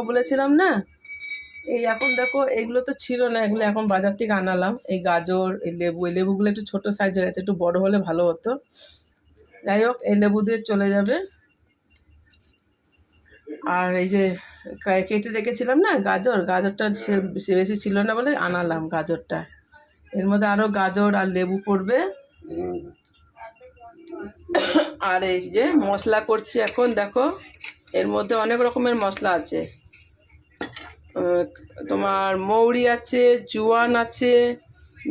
বলেছিলাম না, এই এখন দেখো এইগুলো তো ছিল না, এগুলো এখন বাজার থেকে আনালাম। এই গাজর, এই লেবু, এই লেবুগুলো একটু ছোটো সাইজ হয়ে গেছে, একটু বড় হলে ভালো হতো। যাই হোক, এই লেবু দিয়ে চলে যাবে। আর এই যে কেটে রেখেছিলাম না গাজর, গাজরটা সে বেশি ছিল না বলে আনালাম গাজরটা। এর মধ্যে আরও গাজর আর লেবু পড়বে। আর এই যে মশলা করছি এখন, দেখো এর মধ্যে অনেক রকমের মশলা আছে। তোমার মৌরি আছে, জোয়ান আছে,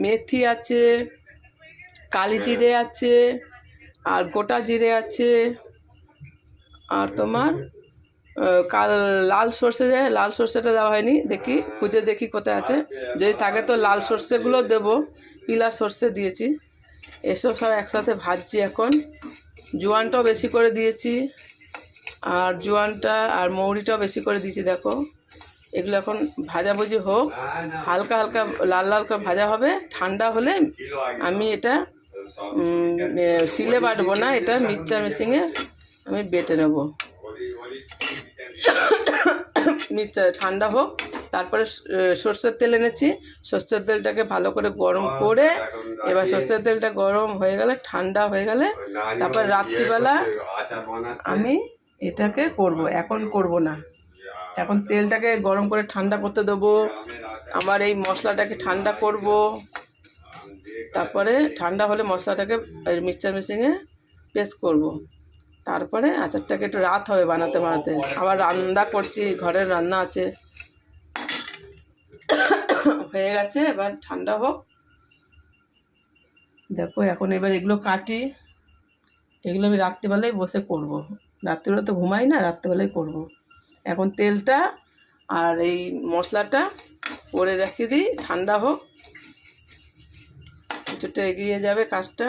মেথি আছে, কালি জিরে আছে, আর গোটা জিরে আছে, আর তোমার লাল সর্ষে, লাল সর্ষেটা দেওয়া হয়নি, দেখি খুঁজে দেখি কোথায় আছে, যদি থাকে তো লাল সর্ষেগুলো দেবো। পিলা সর্ষে দিয়েছি। এসব সব একসাথে ভাজছি এখন। জোয়ানটাও বেশি করে দিয়েছি, আর জোয়ানটা আর মৌরিটাও বেশি করে দিয়েছি। দেখো এগুলো এখন ভাজাভুজি হোক, হালকা হালকা লাল লাল করে ভাজা হবে। ঠান্ডা হলে আমি এটা শিলে বাটবো না, এটা মিক্সচার মেশিনে আমি বেটে নেব। মিক্সচার ঠান্ডা হোক, তারপরে সর্ষের তেল এনেছি। সর্ষের তেলটাকে ভালো করে গরম করে, এবার সর্ষের তেলটা গরম হয়ে গেলে, ঠান্ডা হয়ে গেলে, তারপর রাত্রিবেলা আমি এটাকে করব। এখন করব না, এখন তেলটাকে গরম করে ঠান্ডা করতে দেবো। আমার এই মশলাটাকে ঠান্ডা করব, তারপরে ঠান্ডা হলে মশলাটাকে মিক্সচার মেশিনে পেস্ট করব। তারপরে আচারটাকে একটু রাত হবে বানাতে বানাতে। আবার রান্না করছি, ঘরের রান্না আছে। হয়ে গেছে, এবার ঠান্ডা হোক। দেখো এখন এবার এগুলো কাটি। এগুলো আমি রাত্রিবেলায় বসে করব। রাত্রিবেলা তো ঘুমাই না, রাত্রিবেলায় করব। এখন তেলটা আর এই মশলাটা করে রেখে দিই, ঠান্ডা হোক, কিছুটা এগিয়ে যাবে কাজটা।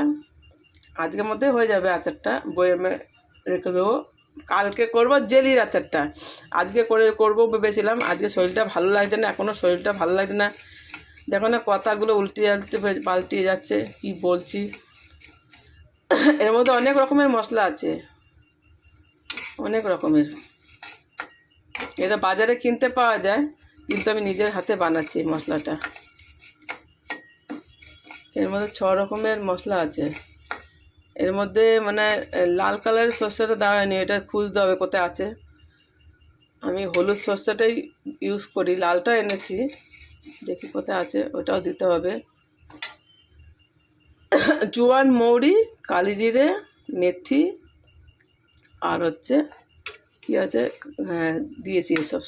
আজকের মধ্যে হয়ে যাবে আচারটা, বয়ামে রেখে দেবো। কালকে করবো জেলির আচারটা, আজকে করবো ভেবেছিলাম। আজকে শরীরটা ভালো লাগছে না, এখনও শরীরটা ভালো লাগছে না। দেখো না কথাগুলো পাল্টিয়ে যাচ্ছে, কি বলছি। এর মধ্যে অনেক রকমের মশলা আছে, অনেক রকমের। এটা বাজারে কিনতে পাওয়া যায়, কিন্তু আমি নিজের হাতে বানাচ্ছি মশলাটা। এর মধ্যে 6 রকমের মশলা আছে। এর মধ্যে মানে লাল কালারের সর্ষেটা দেওয়া হয়নি, এটা খুঁজতে হবে কোথায় আছে। আমি হলুদ সর্ষেটাই ইউজ করি, লালটা এনেছি, দেখি কোথায় আছে, ওটাও দিতে হবে। জোয়ান, মৌরি, কালি জিরে, মেথি, আর হচ্ছে কী আছে, হ্যাঁ দিয়েছি এসব